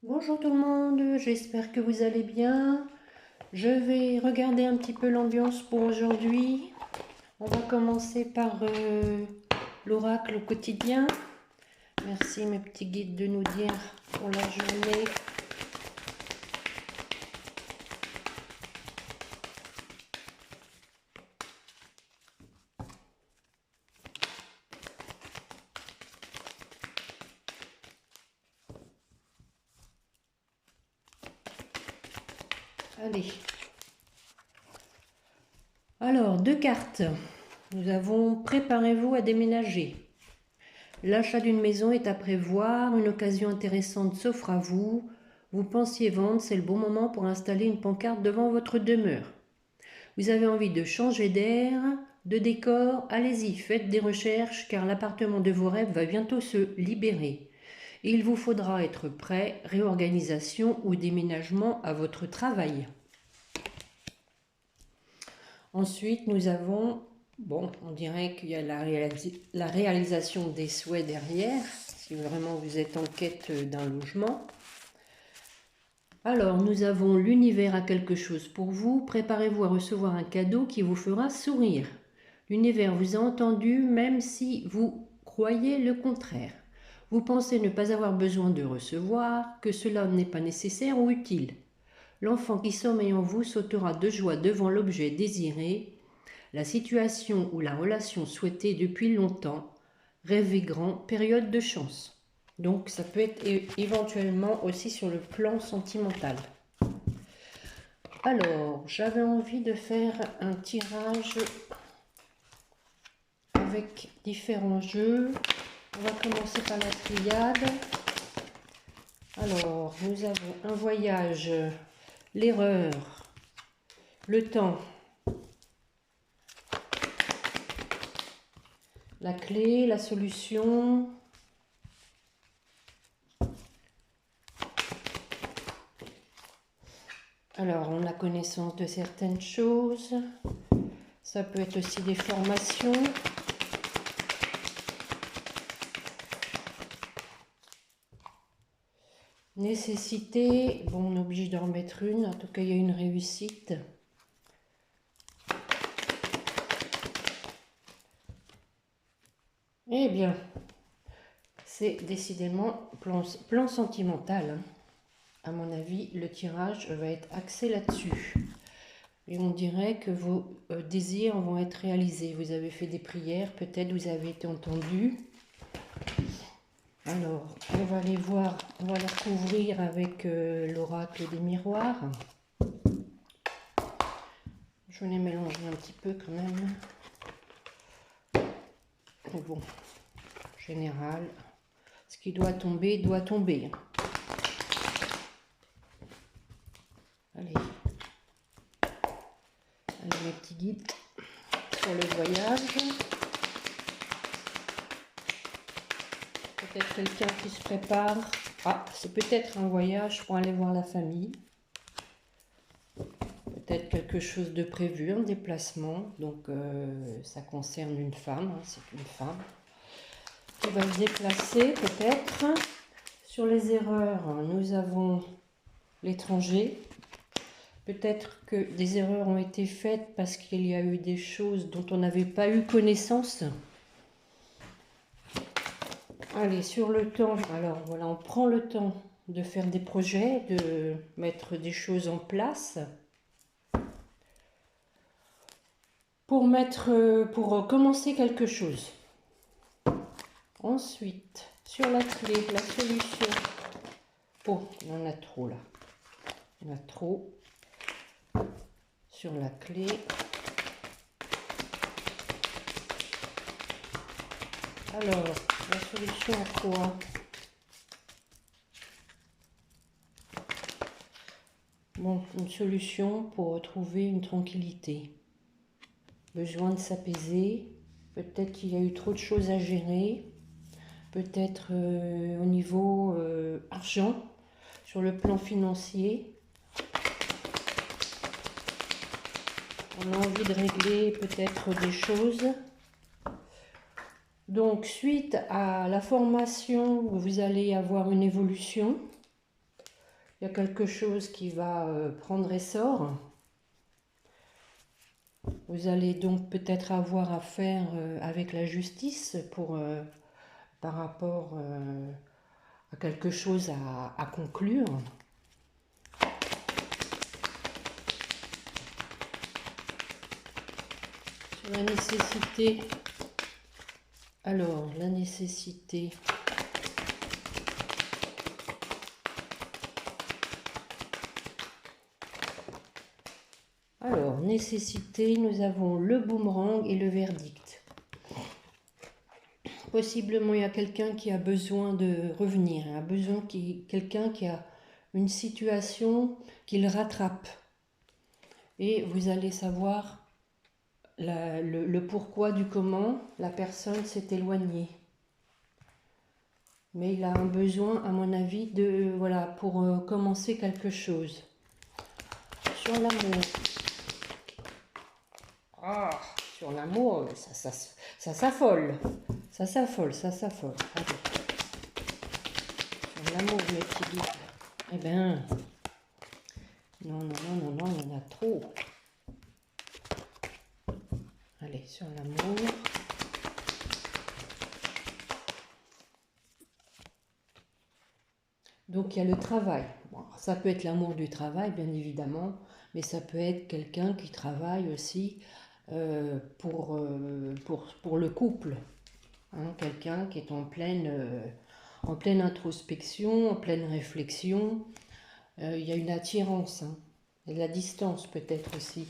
Bonjour tout le monde, j'espère que vous allez bien. Je vais regarder un petit peu l'ambiance pour aujourd'hui. On va commencer par l'oracle au quotidien. Merci mes petits guides de nous dire pour la journée. Allez. Alors, deux cartes. Nous avons préparez-vous à déménager. L'achat d'une maison est à prévoir, une occasion intéressante s'offre à vous. Vous pensiez vendre, c'est le bon moment pour installer une pancarte devant votre demeure. Vous avez envie de changer d'air, de décor, allez-y, faites des recherches car l'appartement de vos rêves va bientôt se libérer. Et il vous faudra être prêt, réorganisation ou déménagement à votre travail. Ensuite, nous avons, on dirait qu'il y a la réalisation des souhaits derrière, si vraiment vous êtes en quête d'un logement. Alors, nous avons l'univers a quelque chose pour vous. Préparez-vous à recevoir un cadeau qui vous fera sourire. L'univers vous a entendu même si vous croyez le contraire. Vous pensez ne pas avoir besoin de recevoir, que cela n'est pas nécessaire ou utile. L'enfant qui sommeille en vous sautera de joie devant l'objet désiré, la situation ou la relation souhaitée depuis longtemps. Rêvez grand, période de chance. Donc ça peut être éventuellement aussi sur le plan sentimental. Alors, j'avais envie de faire un tirage avec différents jeux. On va commencer par la triade. Alors, nous avons un voyage, l'erreur, le temps, la clé, la solution, alors on a connaissance de certaines choses, ça peut être aussi des formations. Nécessité, bon on est obligé d'en remettre une, en tout cas il y a une réussite. Eh bien, c'est décidément plan sentimental. À mon avis, le tirage va être axé là-dessus. Et on dirait que vos désirs vont être réalisés. Vous avez fait des prières, peut-être vous avez été entendu. Alors, on va les voir, on va les recouvrir avec l'oracle des miroirs. Je vais les mélanger un petit peu quand même. Mais bon, en général, ce qui doit tomber, doit tomber. Allez. Allez, mes petits guides sur le voyage. Peut-être quelqu'un qui se prépare. Ah, c'est peut-être un voyage pour aller voir la famille. Peut-être quelque chose de prévu, un déplacement. Donc, ça concerne une femme. Hein, c'est une femme qui va se déplacer peut-être. Sur les erreurs, nous avons l'étranger. Peut-être que des erreurs ont été faites parce qu'il y a eu des choses dont on n'avait pas eu connaissance. Allez, sur le temps, alors voilà, on prend le temps de faire des projets, de mettre des choses en place pour commencer quelque chose. Ensuite, sur la clé, la solution. Oh, il y en a trop là. Il y en a trop. Sur la clé. Alors, la solution à quoi? Bon, une solution pour retrouver une tranquillité. Besoin de s'apaiser. Peut-être qu'il y a eu trop de choses à gérer. Peut-être au niveau argent, sur le plan financier. On a envie de régler peut-être des choses. Donc, suite à la formation, vous allez avoir une évolution. Il y a quelque chose qui va prendre essor. Vous allez donc peut-être avoir à faire avec la justice par rapport à quelque chose à conclure. Sur la nécessité. Alors, la nécessité. Alors, nécessité, nous avons le boomerang et le verdict. Possiblement, il y a quelqu'un qui a besoin de revenir, quelqu'un qui a une situation qui le rattrape. Et vous allez savoir le pourquoi du comment la personne s'est éloignée. Mais il a un besoin, à mon avis, pour commencer quelque chose. Sur l'amour. Ah, sur l'amour, ça s'affole. Ça s'affole. Allez. Sur l'amour, mes petits guides. Eh ben, non, il y en a trop. Allez, sur l'amour. Donc, il y a le travail. Bon, ça peut être l'amour du travail, bien évidemment, mais ça peut être quelqu'un qui travaille aussi pour le couple. Hein, quelqu'un qui est en pleine introspection, en pleine réflexion. Il y a une attirance, hein, et de la distance peut-être aussi.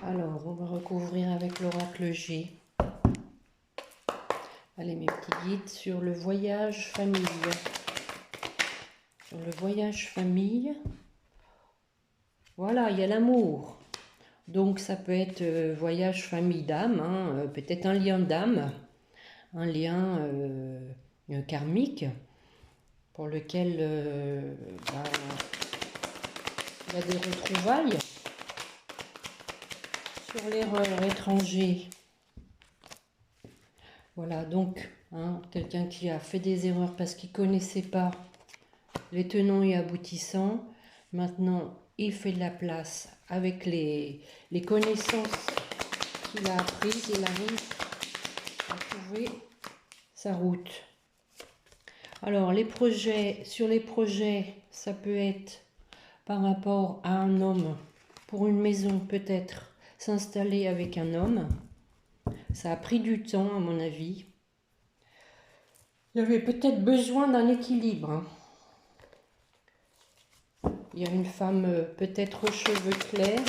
Alors, on va recouvrir avec l'oracle G. Allez, mes petits guides, sur le voyage famille. Sur le voyage famille, voilà, il y a l'amour. Donc, ça peut être voyage famille d'âme, hein, peut-être un lien d'âme, un lien karmique, pour lequel il y a des retrouvailles. Sur l'erreur étranger. Voilà, donc, hein, quelqu'un qui a fait des erreurs parce qu'il ne connaissait pas les tenants et aboutissants. Maintenant, il fait de la place avec les connaissances qu'il a apprises. Il arrive à trouver sa route. Alors, sur les projets, ça peut être par rapport à un homme, pour une maison peut-être, s'installer avec un homme. Ça a pris du temps, à mon avis. Il y avait peut-être besoin d'un équilibre. Hein. Il y a une femme peut-être aux cheveux clairs.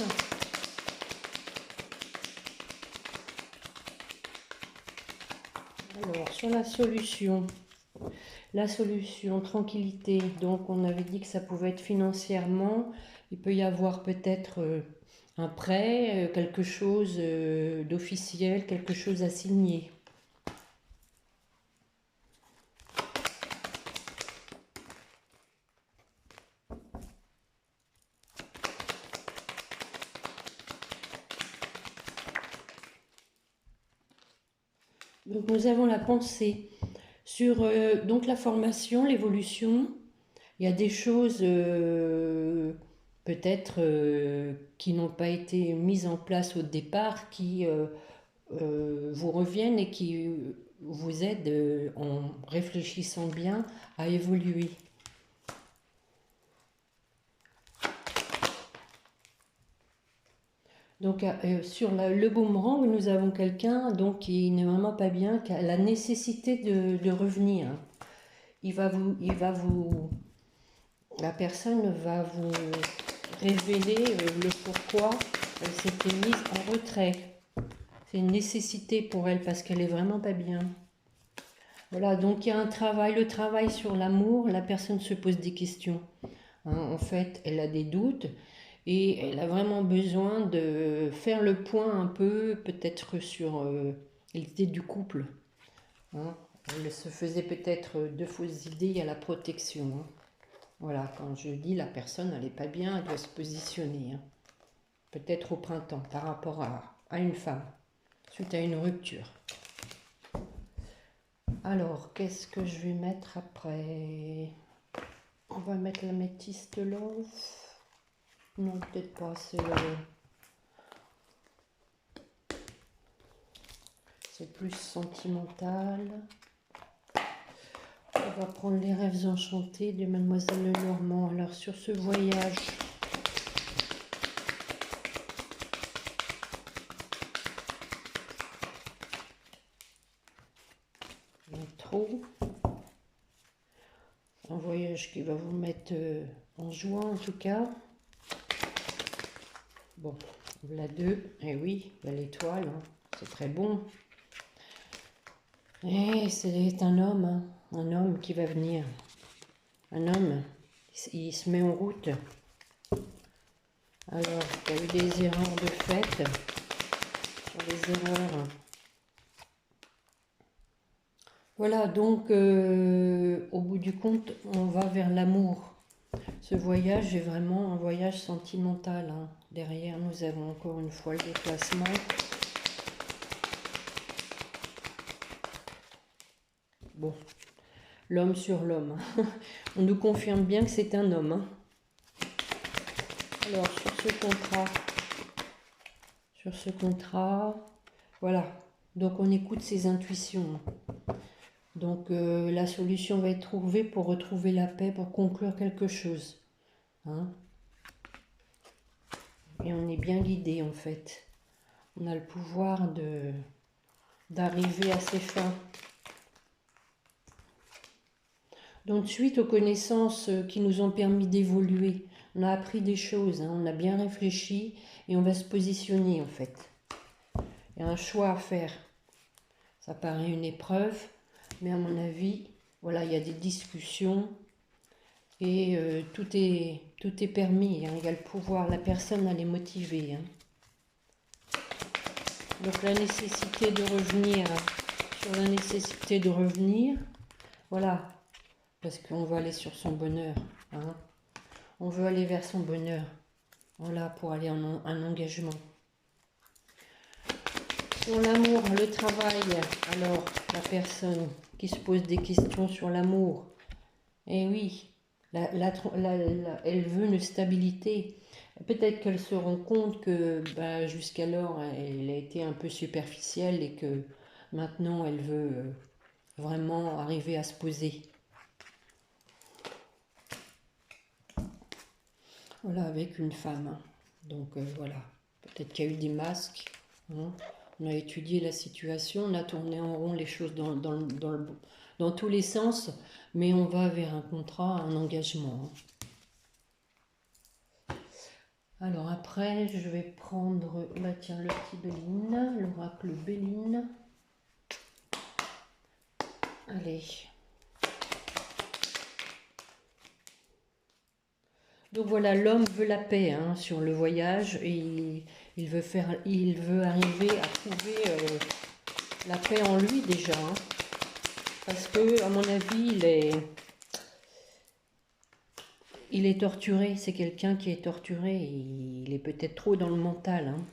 Alors, sur la solution, tranquillité. Donc, on avait dit que ça pouvait être financièrement. Il peut y avoir peut-être un prêt, quelque chose d'officiel, quelque chose à signer. Donc nous avons la pensée sur donc la formation, l'évolution. Il y a des choses peut-être qui n'ont pas été mises en place au départ, qui vous reviennent et qui vous aident en réfléchissant bien à évoluer. Donc sur le boomerang, nous avons quelqu'un donc qui n'est vraiment pas bien, qui a la nécessité de revenir. La personne va vous révéler le pourquoi elle s'était mise en retrait. C'est une nécessité pour elle parce qu'elle est vraiment pas bien. Voilà, donc il y a le travail sur l'amour, la personne se pose des questions. Hein, en fait, elle a des doutes. Et elle a vraiment besoin de faire le point un peu, peut-être sur l'idée du couple. Hein. Elle se faisait peut-être de fausses idées à la protection. Hein. Voilà, quand je dis la personne, elle n'est pas bien, elle doit se positionner. Hein. Peut-être au printemps, par rapport à une femme, suite à une rupture. Alors, qu'est-ce que je vais mettre après? On va mettre l'améthyste love. Non, peut-être pas, c'est plus sentimental. On va prendre les rêves enchantés de Mademoiselle Lenormand. Alors, sur ce voyage, trop. Un voyage qui va vous mettre en joie en tout cas. Bon, la 2, et oui, il y a l'étoile, hein. C'est très bon. Et c'est un homme, hein. Un homme qui va venir. Un homme, il se met en route. Alors, il y a eu des erreurs de fait. Sur les erreurs. Voilà, donc au bout du compte, on va vers l'amour. Ce voyage est vraiment un voyage sentimental, hein. Derrière, nous avons encore une fois le déplacement. Bon, l'homme sur l'homme. On nous confirme bien que c'est un homme, hein. Alors, sur ce contrat, voilà. Donc, on écoute ses intuitions. Donc, la solution va être trouvée pour retrouver la paix, pour conclure quelque chose, hein. Et on est bien guidé, en fait. On a le pouvoir d'arriver à ses fins. Donc, suite aux connaissances qui nous ont permis d'évoluer, on a appris des choses, hein, on a bien réfléchi et on va se positionner, en fait. Il y a un choix à faire. Ça paraît une épreuve, mais à mon avis, voilà, il y a des discussions et tout est permis, hein. Il y a le pouvoir, la personne, elle est motivée, hein. Donc la nécessité de revenir, sur la nécessité de revenir, voilà, parce qu'on veut aller sur son bonheur, hein. On veut aller vers son bonheur, voilà, pour aller en un engagement. Sur l'amour, le travail, alors la personne qui se pose des questions sur l'amour, eh oui, elle veut une stabilité. Peut-être qu'elle se rend compte que jusqu'alors, elle a été un peu superficielle et que maintenant, elle veut vraiment arriver à se poser. Voilà, avec une femme, hein. Donc voilà, peut-être qu'il y a eu des masques, hein. On a étudié la situation, on a tourné en rond les choses dans tous les sens, mais on va vers un contrat, un engagement, hein. Alors après, je vais prendre, tiens, le petit Béline, l'oracle Béline. Allez. Donc voilà, l'homme veut la paix, hein, sur le voyage et il veut arriver à trouver la paix en lui déjà, hein. Parce que, à mon avis, il est torturé. C'est quelqu'un qui est torturé. Il est peut-être trop dans le mental, hein.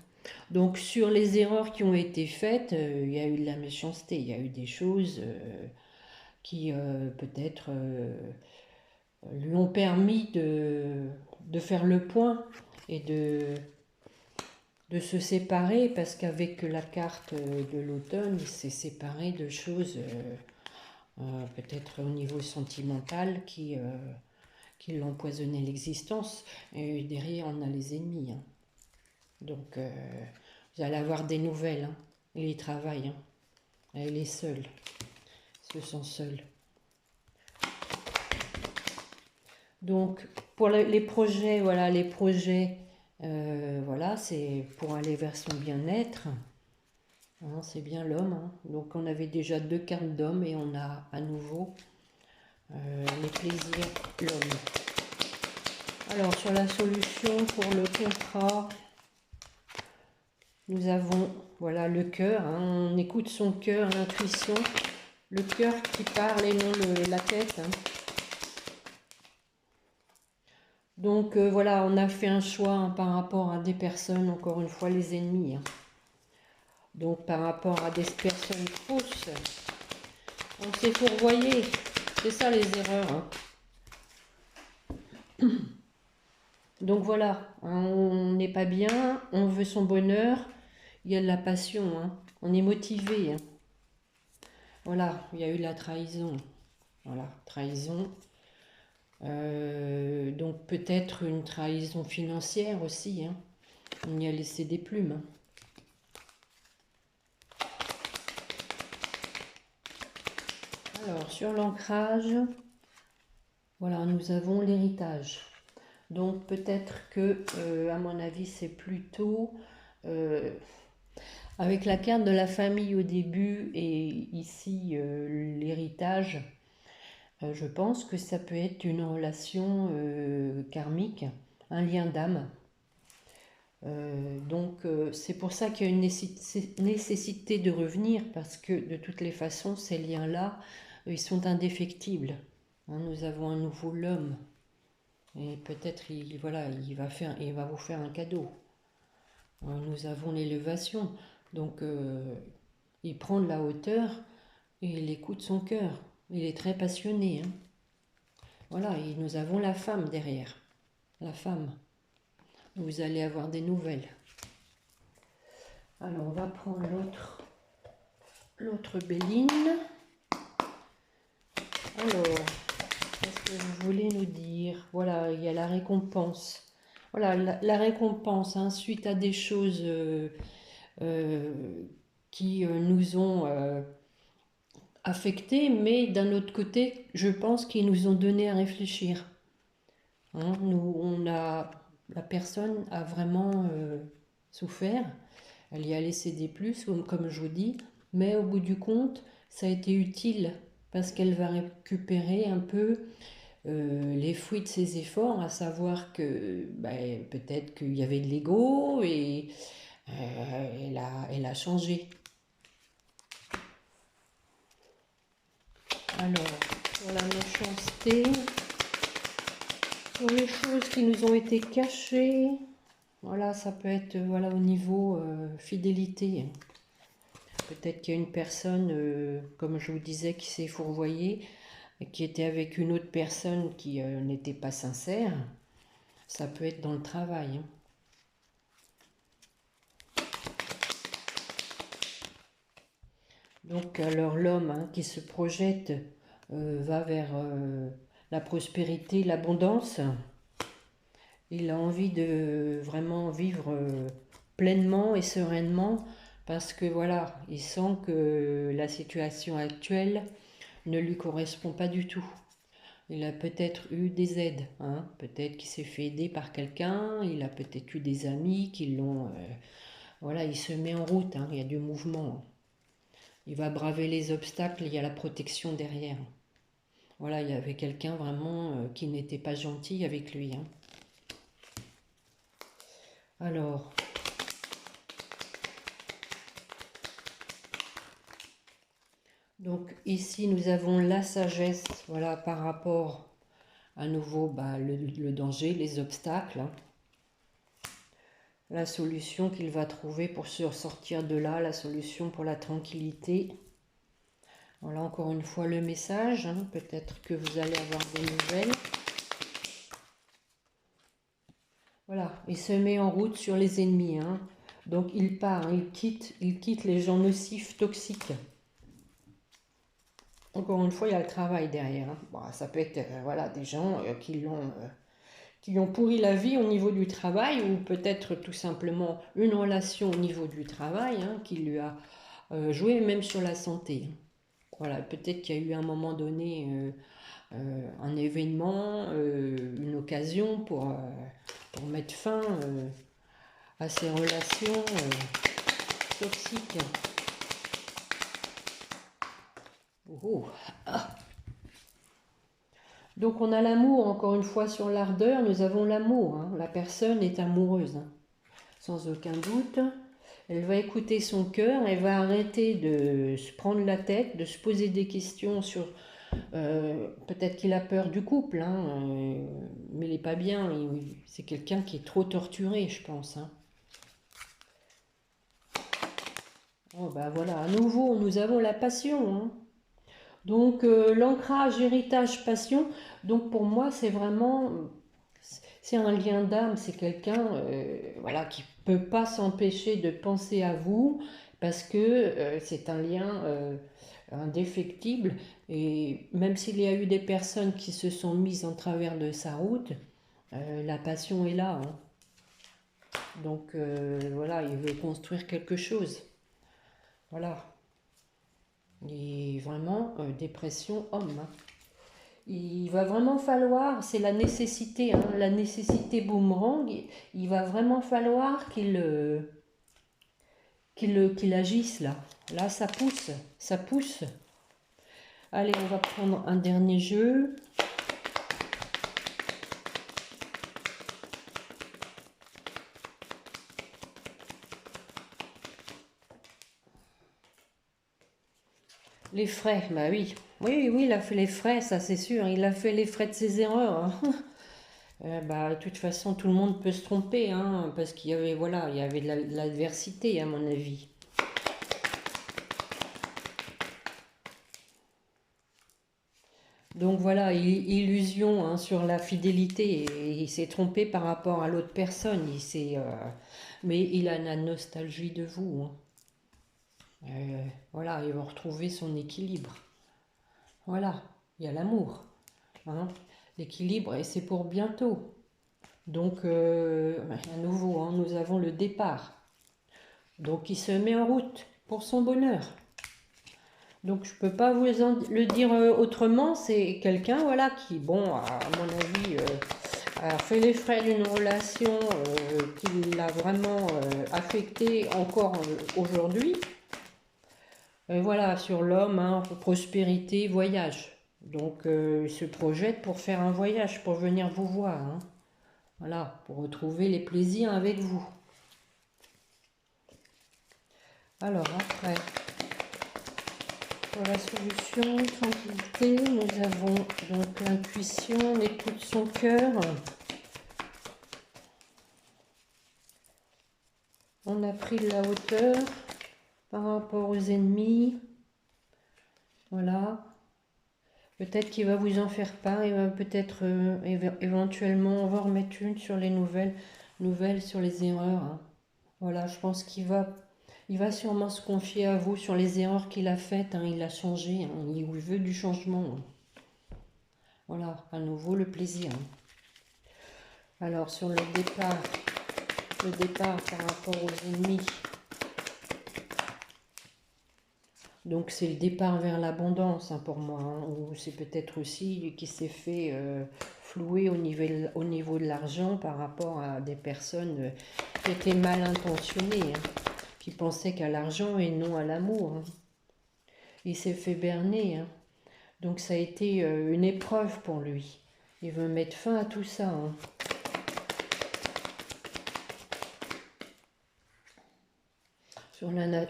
Donc, sur les erreurs qui ont été faites, il y a eu de la méchanceté. Il y a eu des choses qui, peut-être, lui ont permis de faire le point et de se séparer, parce qu'avec la carte de l'automne, il s'est séparé de choses peut-être au niveau sentimental qui l'empoisonnaient l'existence. Et derrière, on a les ennemis, hein. Donc, vous allez avoir des nouvelles, hein. Il y travaille, hein. Elle est seule, ils se sent seuls. Donc, pour les projets, voilà, voilà, c'est pour aller vers son bien-être, hein, c'est bien l'homme, hein. Donc, on avait déjà 2 cartes d'homme et on a à nouveau les plaisirs, l'homme. Alors, sur la solution pour le contrat, nous avons, voilà, le cœur, hein. On écoute son cœur, l'intuition, le cœur qui parle et non la tête, hein. Donc voilà, on a fait un choix, hein, par rapport à des personnes, encore une fois les ennemis, hein. Donc par rapport à des personnes fausses, On s'est fourvoyé. C'est ça les erreurs. Hein. Donc voilà, hein, on n'est pas bien, on veut son bonheur, il y a de la passion, hein, on est motivé. Hein. Voilà, il y a eu la trahison. Voilà, trahison. Donc peut-être une trahison financière aussi. Hein. On y a laissé des plumes. Hein. Alors, sur l'ancrage, voilà, nous avons l'héritage. Donc peut-être que, à mon avis, c'est plutôt avec la carte de la famille au début et ici l'héritage. Je pense que ça peut être une relation karmique, un lien d'âme. Donc c'est pour ça qu'il y a une nécessité de revenir parce que de toutes les façons ces liens-là, ils sont indéfectibles. Hein, nous avons à nouveau l'homme et peut-être voilà, il va vous faire un cadeau. Hein, nous avons l'élévation, donc il prend de la hauteur et il écoute son cœur. Il est très passionné. Hein. Voilà, et nous avons la femme derrière. La femme. Vous allez avoir des nouvelles. Alors, on va prendre l'autre béline. Alors, qu'est-ce que vous voulez nous dire? Voilà, il y a la récompense. Voilà, la récompense, hein, suite à des choses qui nous ont affectés, mais d'un autre côté, je pense qu'ils nous ont donné à réfléchir. Hein, la personne a vraiment souffert, elle y a laissé des plus, comme je vous dis, mais au bout du compte, ça a été utile parce qu'elle va récupérer un peu les fruits de ses efforts, à savoir que peut-être qu'il y avait de l'ego et elle a changé. Alors, pour la méchanceté, pour les choses qui nous ont été cachées, voilà, ça peut être voilà, au niveau fidélité. Peut-être qu'il y a une personne, comme je vous disais, qui s'est fourvoyée, qui était avec une autre personne qui n'était pas sincère. Ça peut être dans le travail. Hein. Donc alors l'homme hein, qui se projette va vers la prospérité, l'abondance. Il a envie de vraiment vivre pleinement et sereinement parce que voilà, il sent que la situation actuelle ne lui correspond pas du tout. Il a peut-être eu des aides, hein, peut-être qu'il s'est fait aider par quelqu'un, il a peut-être eu des amis qui l'ont... voilà, il se met en route, hein, il y a du mouvement. Il va braver les obstacles, il y a la protection derrière. Voilà, il y avait quelqu'un vraiment qui n'était pas gentil avec lui. Hein. Alors, donc ici nous avons la sagesse, voilà, par rapport à nouveau le danger, les obstacles. Hein. La solution qu'il va trouver pour se sortir de là, la solution pour la tranquillité. Voilà encore une fois le message, hein. Peut-être que vous allez avoir des nouvelles. Voilà, il se met en route sur les ennemis. Hein. Donc il part, hein. Il quitte les gens nocifs, toxiques. Encore une fois, il y a le travail derrière. Hein. Bon, ça peut être voilà, des gens qui ont pourri la vie au niveau du travail ou peut-être tout simplement une relation au niveau du travail hein, qui lui a joué même sur la santé. Voilà, peut-être qu'il y a eu à un moment donné un événement, une occasion pour mettre fin à ces relations toxiques. Oh. Ah. Donc on a l'amour, encore une fois sur l'ardeur, nous avons l'amour. Hein. La personne est amoureuse, hein. Sans aucun doute. Elle va écouter son cœur, elle va arrêter de se prendre la tête, de se poser des questions sur... peut-être qu'il a peur du couple, hein, mais il n'est pas bien. C'est quelqu'un qui est trop torturé, je pense. Hein. Oh, bah voilà, à nouveau, nous avons la passion. Hein. Donc l'ancrage, héritage, passion, donc pour moi c'est vraiment, c'est un lien d'âme, c'est quelqu'un voilà, qui ne peut pas s'empêcher de penser à vous parce que c'est un lien indéfectible et même s'il y a eu des personnes qui se sont mises en travers de sa route, la passion est là, hein. Donc voilà, il veut construire quelque chose. Voilà. Et vraiment, dépression homme, hein. Il va vraiment falloir, c'est la nécessité, hein, la nécessité boomerang, il va vraiment falloir qu'il agisse là. Là, ça pousse, ça pousse. Allez, on va prendre un dernier jeu. Les frais, bah oui. Oui, oui, il a fait les frais, ça c'est sûr. Il a fait les frais de ses erreurs, hein. Bah, de toute façon, tout le monde peut se tromper, hein, parce qu'il y avait, voilà, il y avait de l'adversité, à mon avis. Donc voilà, illusion, hein, sur la fidélité. Et il s'est trompé par rapport à l'autre personne. Mais il a la nostalgie de vous, hein. Voilà, il va retrouver son équilibre. Voilà, il y a l'amour, hein. L'équilibre, et c'est pour bientôt. Donc, à nouveau, hein, nous avons le départ. Donc, il se met en route pour son bonheur. Donc, je ne peux pas vous le dire autrement. C'est quelqu'un, voilà, qui, bon, à mon avis, a fait les frais d'une relation qui l'a vraiment affecté encore aujourd'hui. Voilà, sur l'homme, hein, prospérité, voyage. Donc, il se projette pour faire un voyage, pour venir vous voir, hein. Voilà, pour retrouver les plaisirs avec vous. Alors, après, pour la solution, tranquillité, nous avons donc l'intuition, l'écoute de son cœur. On a pris de la hauteur par rapport aux ennemis. Voilà. Peut-être qu'il va vous en faire part, et va peut-être éventuellement, on va remettre une sur les nouvelles sur les erreurs, hein. Voilà, je pense il va sûrement se confier à vous sur les erreurs qu'il a faites, hein. Il a changé, hein, il veut du changement, hein. Voilà, à nouveau le plaisir, hein. Alors sur le départ par rapport aux ennemis. Donc c'est le départ vers l'abondance, hein, pour moi, hein, ou c'est peut-être aussi lui qui s'est fait flouer au niveau de l'argent par rapport à des personnes qui étaient mal intentionnées, hein, qui pensaient qu'à l'argent et non à l'amour, hein. Il s'est fait berner, hein. Donc ça a été une épreuve pour lui. Il veut mettre fin à tout ça, hein.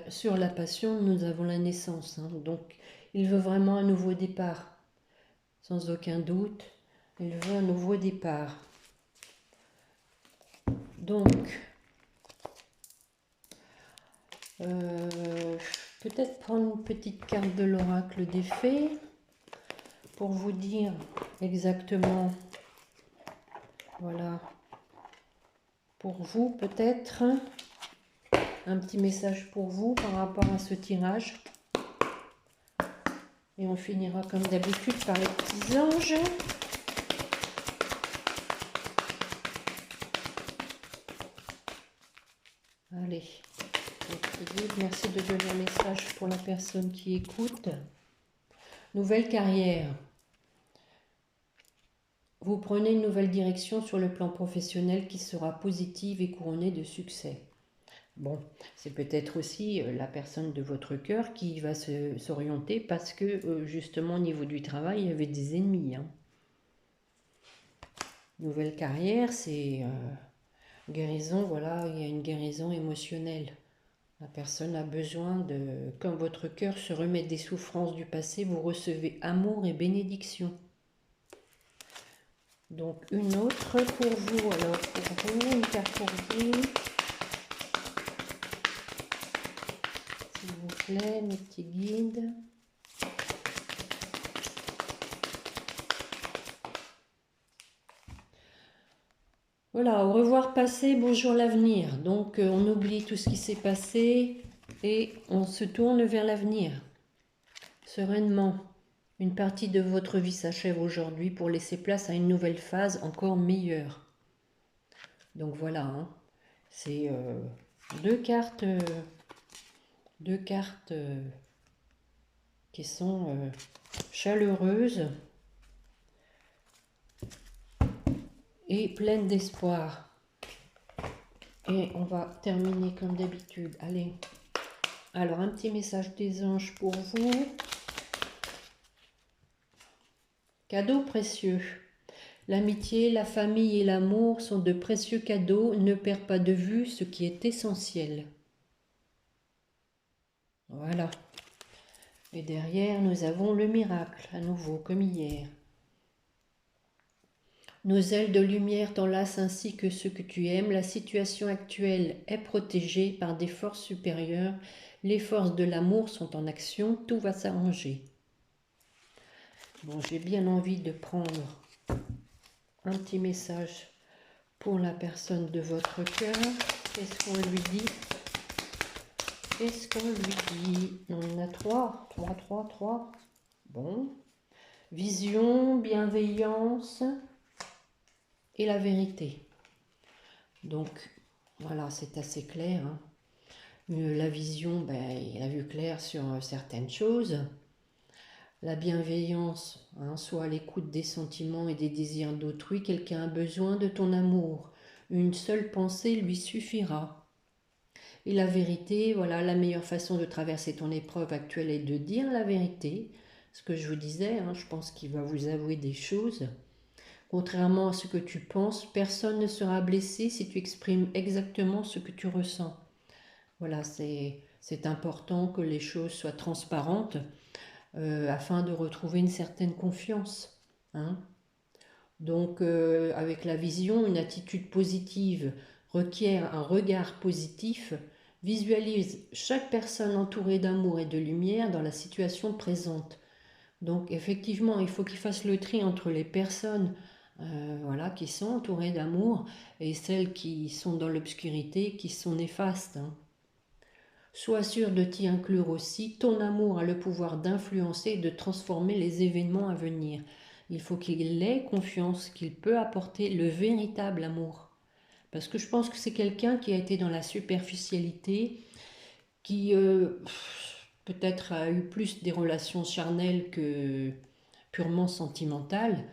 Sur la passion, nous avons la naissance, hein. Donc, il veut vraiment un nouveau départ. Sans aucun doute, il veut un nouveau départ. Donc, peut-être prendre une petite carte de l'oracle des fées pour vous dire exactement, voilà, pour vous peut-être, un petit message pour vous par rapport à ce tirage. Et on finira comme d'habitude par les petits anges. Allez, merci de donner un message pour la personne qui écoute. Nouvelle carrière. Vous prenez une nouvelle direction sur le plan professionnel qui sera positive et couronnée de succès. Bon, c'est peut-être aussi la personne de votre cœur qui va s'orienter parce que justement au niveau du travail, il y avait des ennemis, hein. Nouvelle carrière, c'est guérison, voilà, il y a une guérison émotionnelle. La personne a besoin de, quand votre cœur se remet des souffrances du passé, vous recevez amour et bénédiction. Donc une autre pour vous, alors pour vous, une carte pour vous. S'il vous plaît, mes petits guides. Voilà, au revoir passé, bonjour l'avenir. Donc on oublie tout ce qui s'est passé et on se tourne vers l'avenir. Sereinement, une partie de votre vie s'achève aujourd'hui pour laisser place à une nouvelle phase encore meilleure. Donc voilà, hein. C'est deux cartes, qui sont chaleureuses et pleines d'espoir. Et on va terminer comme d'habitude. Allez, alors un petit message des anges pour vous. Cadeaux précieux. L'amitié, la famille et l'amour sont de précieux cadeaux. Ne perds pas de vue ce qui est essentiel. Voilà. Et derrière, nous avons le miracle, à nouveau, comme hier. Nos ailes de lumière t'enlacent ainsi que ceux que tu aimes. La situation actuelle est protégée par des forces supérieures. Les forces de l'amour sont en action. Tout va s'arranger. Bon, j'ai bien envie de prendre un petit message pour la personne de votre cœur. Qu'est-ce qu'on lui dit? Qu'est-ce qu'on lui dit? On en a trois. Bon. Vision, bienveillance et la vérité. Donc, voilà, c'est assez clair, hein. La vision, il a vu clair sur certaines choses. La bienveillance, hein, soit à l'écoute des sentiments et des désirs d'autrui. Quelqu'un a besoin de ton amour. Une seule pensée lui suffira. Et la vérité, voilà, la meilleure façon de traverser ton épreuve actuelle est de dire la vérité. Ce que je vous disais, hein, je pense qu'il va vous avouer des choses. Contrairement à ce que tu penses, personne ne sera blessé si tu exprimes exactement ce que tu ressens. Voilà, c'est important que les choses soient transparentes afin de retrouver une certaine confiance, hein. Donc, avec la vision, une attitude positive requiert un regard positif. Visualise chaque personne entourée d'amour et de lumière dans la situation présente. Donc, effectivement, il faut qu'il fasse le tri entre les personnes voilà, qui sont entourées d'amour et celles qui sont dans l'obscurité, qui sont néfastes, hein. Sois sûr de t'y inclure aussi. Ton amour a le pouvoir d'influencer et de transformer les événements à venir. Il faut qu'il ait confiance qu'il peut apporter le véritable amour. Parce que je pense que c'est quelqu'un qui a été dans la superficialité, qui peut-être a eu plus des relations charnelles que purement sentimentales.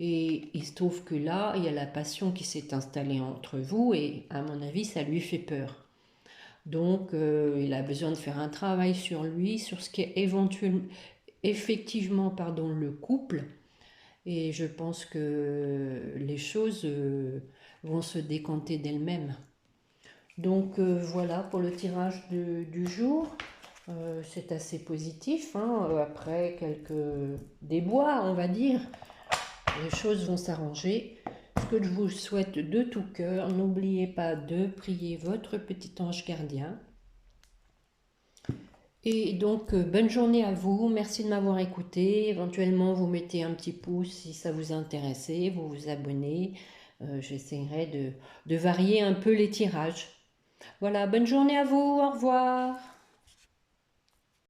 Et il se trouve que là, il y a la passion qui s'est installée entre vous et à mon avis, ça lui fait peur. Donc, il a besoin de faire un travail sur lui, sur ce qui est effectivement le couple. Et je pense que les choses vont se décanter d'elles-mêmes. Donc, voilà pour le tirage du jour. C'est assez positif, hein. Après quelques déboires, on va dire, les choses vont s'arranger. Ce que je vous souhaite de tout cœur, n'oubliez pas de prier votre petit ange gardien. Et donc, bonne journée à vous. Merci de m'avoir écouté. Éventuellement, vous mettez un petit pouce si ça vous intéresse, vous vous abonnez. J'essaierai de varier un peu les tirages. Voilà, bonne journée à vous. Au revoir.